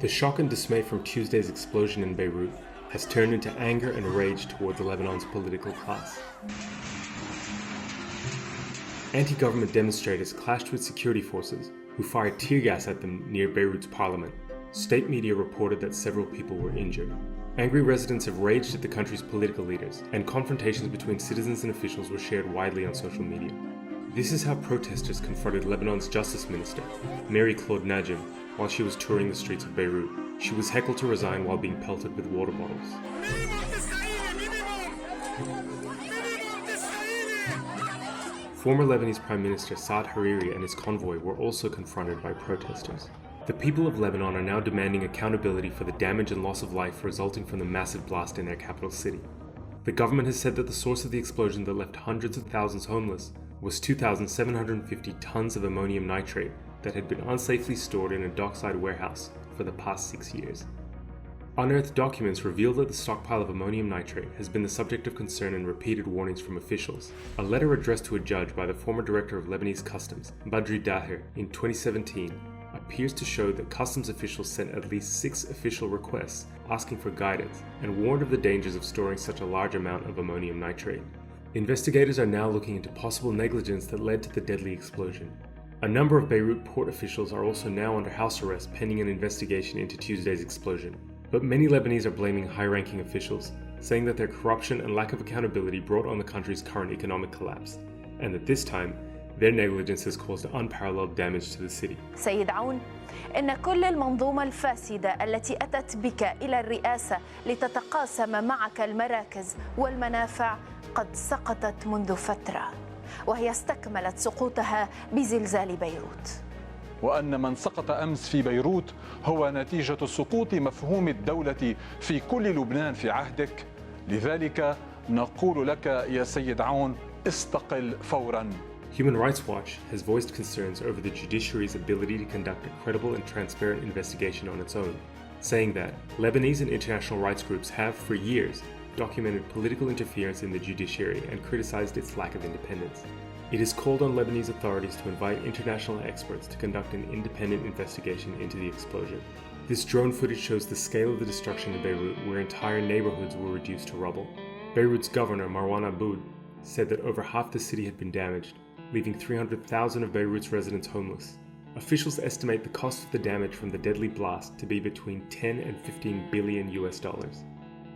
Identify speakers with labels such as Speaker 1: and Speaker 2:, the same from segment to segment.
Speaker 1: The shock and dismay from Tuesday's explosion in Beirut has turned into anger and rage towards Lebanon's political class. Anti-government demonstrators clashed with security forces, who fired tear gas at them near Beirut's parliament. State media reported that several people were injured. Angry residents have raged at the country's political leaders, and confrontations between citizens and officials were shared widely on social media. This is how protesters confronted Lebanon's justice minister, Mary Claude Najim, while she was touring the streets of Beirut. She was heckled to resign while being pelted with water bottles. Former Lebanese Prime Minister Saad Hariri and his convoy were also confronted by protesters. The people of Lebanon are now demanding accountability for the damage and loss of life resulting from the massive blast in their capital city. The government has said that the source of the explosion that left hundreds of thousands homeless was 2,750 tons of ammonium nitrate that had been unsafely stored in a dockside warehouse for the past 6 years. Unearthed documents reveal that the stockpile of ammonium nitrate has been the subject of concern and repeated warnings from officials. A letter addressed to a judge by the former director of Lebanese Customs, Badri Daher, in 2017 appears to show that customs officials sent at least 6 official requests asking for guidance and warned of the dangers of storing such a large amount of ammonium nitrate. Investigators are now looking into possible negligence that led to the deadly explosion. A number of Beirut port officials are also now under house arrest pending an investigation into Tuesday's explosion. But many Lebanese are blaming high-ranking officials, saying that their corruption and lack of accountability brought on the country's current economic collapse, and that this time, their negligence has caused unparalleled damage to the city.
Speaker 2: سيد عون، إن كل المنظومة الفاسدة التي أتت بك إلى الرئاسة لتتقاسم معك المراكز والمنافع قد سقطت منذ فترة، وهي استكملت سقوطها بزلزال بيروت.
Speaker 3: وأن من سقط أمس في بيروت هو نتيجة سقوط مفهوم الدولة في كل لبنان في عهدك. لذلك نقول لك يا سيد عون استقل فوراً.
Speaker 1: Human Rights Watch has voiced concerns over the judiciary's ability to conduct a credible and transparent investigation on its own, saying that Lebanese and international rights groups have, for years, documented political interference in the judiciary and criticized its lack of independence. It has called on Lebanese authorities to invite international experts to conduct an independent investigation into the explosion. This drone footage shows the scale of the destruction in Beirut, where entire neighborhoods were reduced to rubble. Beirut's governor, Marwan Aboud, said that over half the city had been damaged, leaving 300,000 of Beirut's residents homeless. Officials estimate the cost of the damage from the deadly blast to be between 10 and 15 billion US dollars.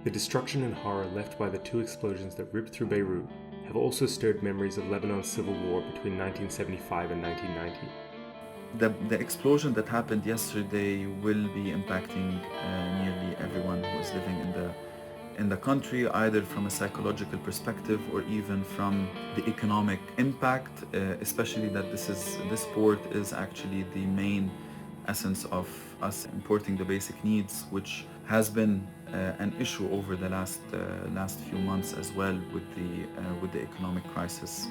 Speaker 1: The destruction and horror left by the 2 explosions that ripped through Beirut have also stirred memories of Lebanon's civil war between 1975 and 1990.
Speaker 4: The explosion that happened yesterday will be impacting nearly everyone who is living in the country, either from a psychological perspective or even from the economic impact, especially that this port is actually the main essence of us importing the basic needs, which has been an issue over the last few months as well with the economic crisis.